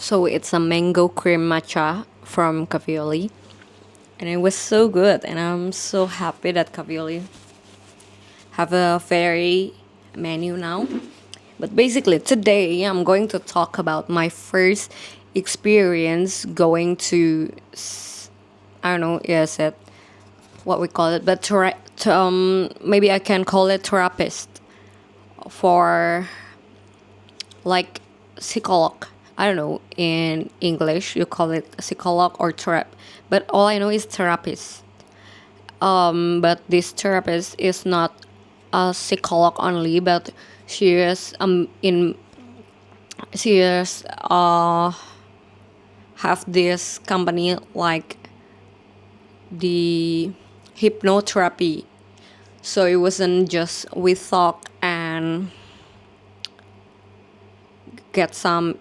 So it's a mango cream matcha from Cavioli. And it was so good. And I'm so happy that Cavioli have a very menu now. But basically, today I'm going to talk about my first experience going to, I don't know, is it what we call it, but maybe I can call it therapist for like psycholog. I don't know, in English you call it psycholog or therap, but all I know is therapist. But this therapist is not a psycholog only, but she is in she is have this company like the hypnotherapy. So it wasn't just we talk and get some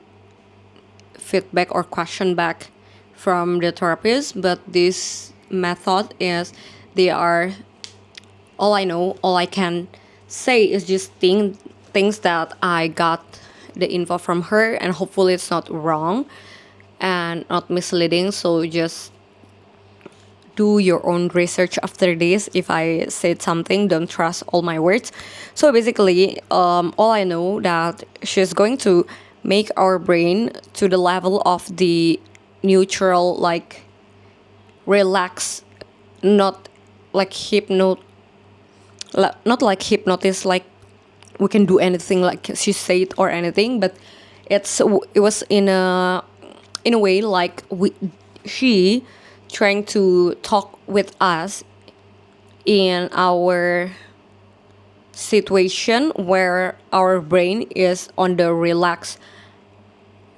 feedback or question back from the therapist, but this method is they are all I know, all I can say is just things that I got the info from her, and hopefully it's not wrong and not misleading. So just do your own research after this. If I said something, don't trust all my words. So basically, all I know that she's going to make our brain to the level of the neutral, like relax, not like not like hypnotize, like we can do anything like she said or anything, but it was in a way like she trying to talk with us in our situation where our brain is on the relaxed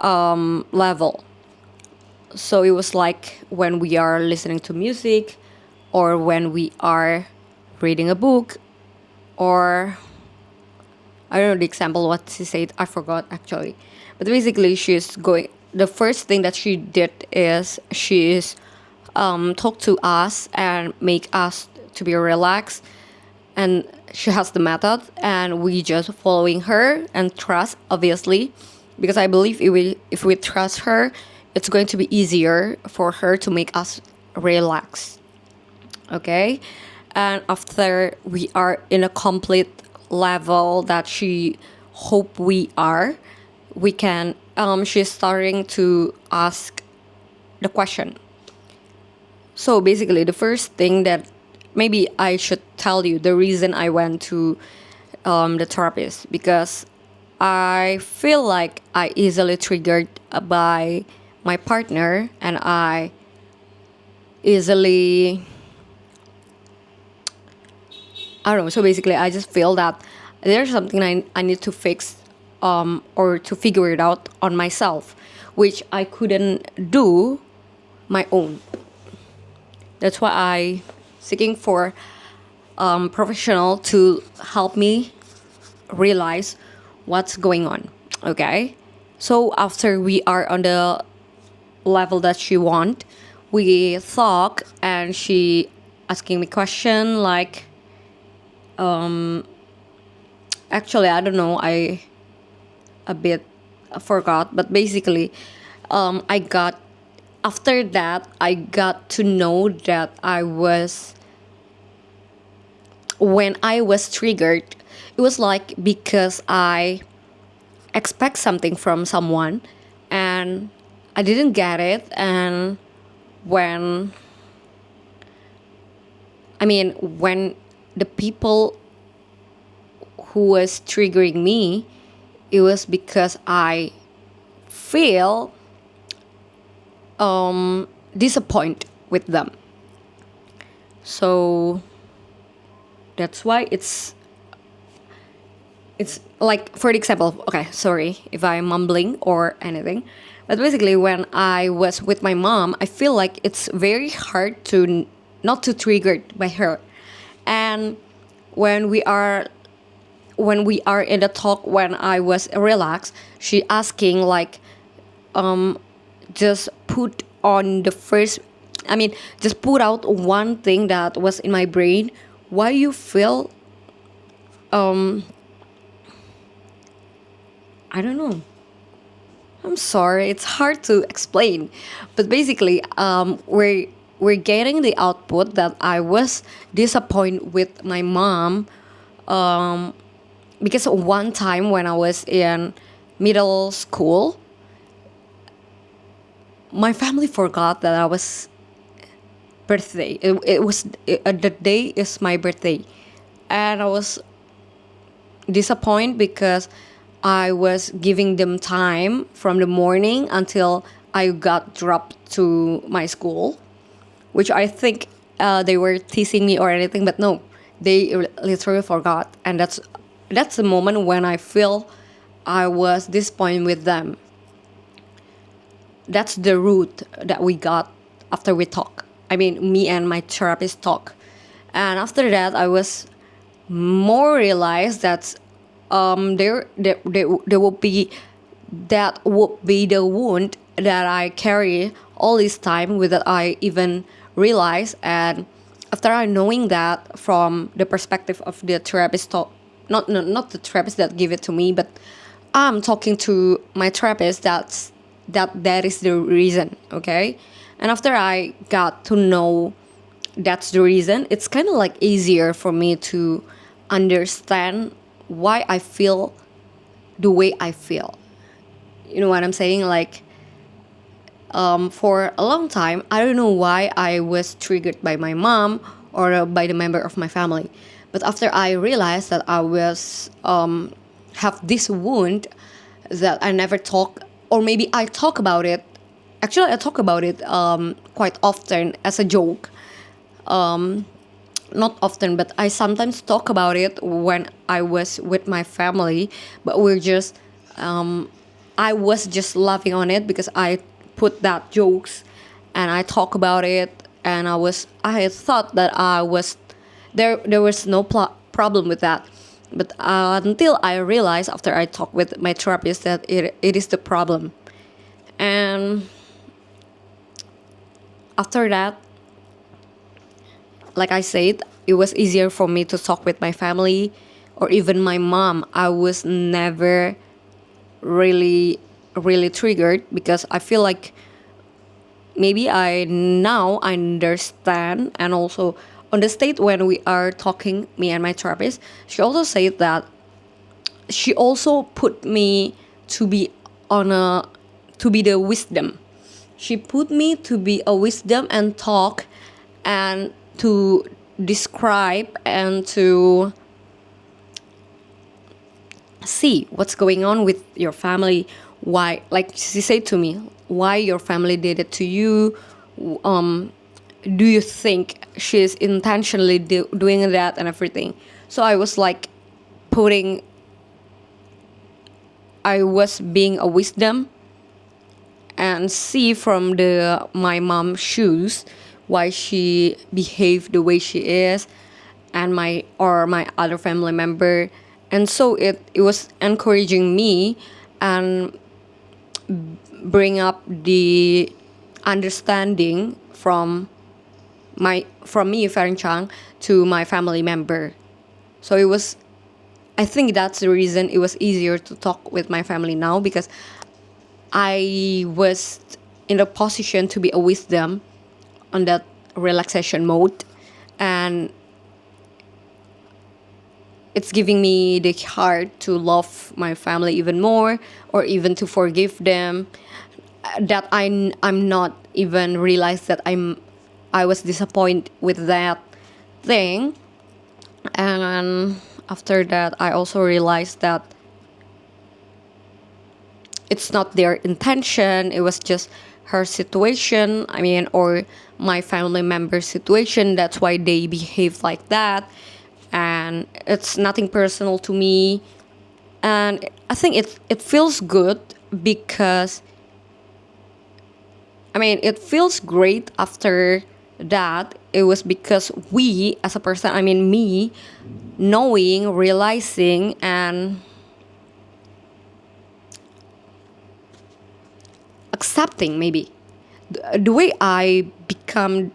level. So it was like when we are listening to music or when we are reading a book, or I don't know the example what she said, I forgot actually. But basically she's going the first thing that she did is she's talk to us and make us to be relaxed, and she has the method and we just following her and trust, obviously, because I believe if we trust her, it's going to be easier for her to make us relax. Okay, and after we are in a complete level that she hope we are, we can she's starting to ask the question. So basically, the first thing that maybe I should tell you the reason I went to the therapist, because I feel like I easily triggered by my partner, and I easily, I don't know. So basically, I just feel that there's something I need to fix or to figure it out on myself, which I couldn't do my own. That's why I seeking for professional to help me realize what's going on. Okay, so after we are on the level that she want, we talk and she asking me question like, actually I don't know, I a bit forgot, but basically I got after that I got to know that I was when I was triggered, it was like because I expect something from someone and I didn't get it. And when, when the people who was triggering me, it was because I feel disappointed with them. So that's why it's like, for example, okay, sorry if I'm mumbling or anything, but basically when I was with my mom, I feel like it's very hard to not to triggered by her. And when we are in the talk, when I was relaxed, she asking like, just put on the first, just put out one thing that was in my brain, why you feel, I don't know I'm sorry, it's hard to explain, but basically, we're getting the output that I was disappointed with my mom, because one time when I was in middle school, my family forgot that I was birthday. The day is my birthday, and I was disappointed because I was giving them time from the morning until I got dropped to my school, which I think they were teasing me or anything, but no, they literally forgot, and that's the moment when I feel I was disappointed with them. That's the root that we got after we talk. I mean, me and my therapist talk, and after that, I was more realized that there will be that would be the wound that I carry all this time without I even realize. And after I knowing that from the perspective of the therapist, not the therapist that give it to me, but I'm talking to my therapist. That is the reason, okay? And after I got to know that's the reason, it's kind of like easier for me to understand why I feel the way I feel. You know what I'm saying? Like, for a long time, I don't know why I was triggered by my mom or by the member of my family. But after I realized that I was have this wound that I never talk, or maybe I talk about it. Actually, I talk about it quite often as a joke. Not often, but I sometimes talk about it when I was with my family. But I was just laughing on it because I put that jokes and I talk about it, and I thought that I was there. There was no problem with that, but until I realized after I talked with my therapist that it is the problem, and after that, like I said, it was easier for me to talk with my family or even my mom. I was never really, really triggered because I feel like maybe I now understand. And also on the state when we are talking, me and my therapist, she also said that she also put me to be on a to be the wisdom. She put me to be a wisdom and talk and to describe and to see what's going on with your family. Why, like she said to me, why your family did it to you. Do you think she's intentionally doing that and everything? So I was like putting, I was being a wisdom and see from the my mom's shoes why she behaved the way she is, and my other family member. And so it was encouraging me and bring up the understanding from me, Feren Chang, to my family member. So it was, I think that's the reason it was easier to talk with my family now, because I was in a position to be a wisdom on that relaxation mode, and it's giving me the heart to love my family even more, or even to forgive them. That I'm not even realized that I was disappointed with that thing. And after that, I also realized that it's not their intention. It was just her situation. I mean, or my family member's situation. That's why they behave like that. And it's nothing personal to me. And I think it feels good because, I mean, it feels great after that. It was because we, as a person, I mean, me, knowing, realizing, and accepting maybe the way I become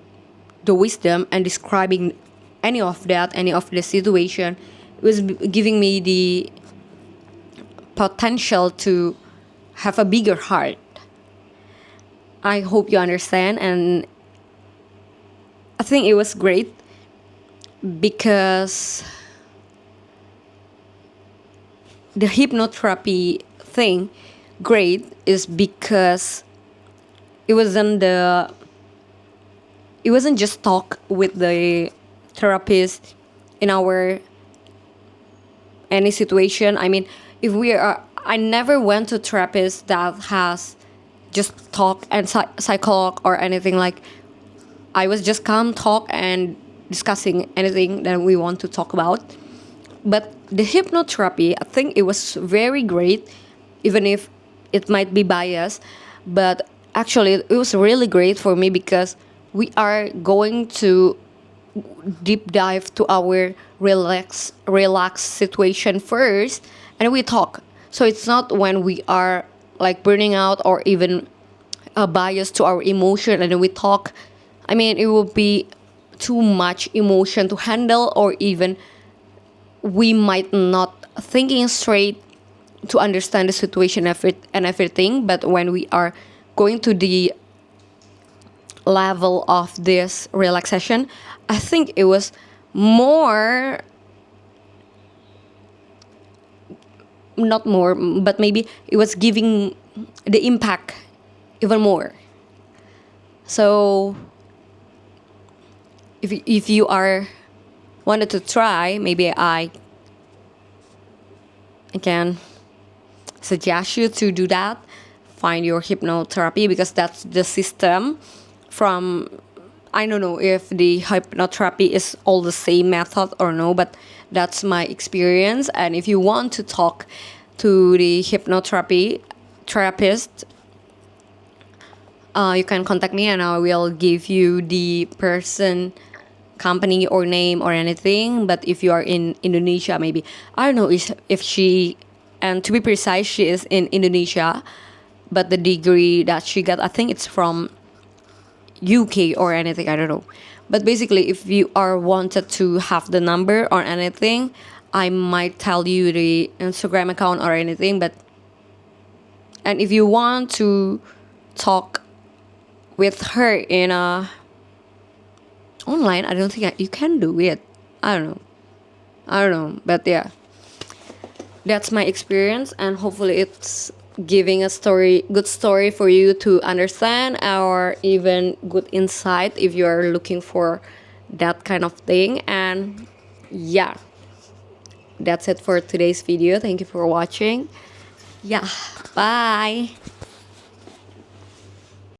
the wisdom and describing any of that, any of the situation, it was giving me the potential to have a bigger heart. I hope you understand, and I think it was great because the hypnotherapy thing great is because it wasn't the it wasn't just talk with the therapist in our any situation. I mean, if we are, I never went to therapist that has just talk and psycholog or anything like. I was just calm talk and discussing anything that we want to talk about. But the hypnotherapy, I think it was very great, even if it might be biased. But actually, it was really great for me because we are going to deep dive to our relax situation first, and we talk. So it's not when we are like burning out or even biased to our emotion, and then we talk. I mean, it will be too much emotion to handle, or even we might not thinking straight to understand the situation and everything. But when we are going to the level of this relaxation, I think it was more, not more, but maybe it was giving the impact even more. So if you are wanted to try, maybe I can suggest you to do that. Find your hypnotherapy, because that's the system from, I don't know if the hypnotherapy is all the same method or no, but that's my experience. And if you want to talk to the hypnotherapy therapist, you can contact me and I will give you the person, company or name or anything. But if you are in Indonesia, maybe I don't know if she, and to be precise, she is in Indonesia, but the degree that she got, I think it's from UK or anything, I don't know. But basically, if you are wanted to have the number or anything, I might tell you the Instagram account or anything. But and if you want to talk with her in a online, I don't think you can do it. I don't know, but yeah, that's my experience, and hopefully it's giving a good story for you to understand, or even good insight if you are looking for that kind of thing. And yeah, that's it for today's video. Thank you for watching. Yeah, bye.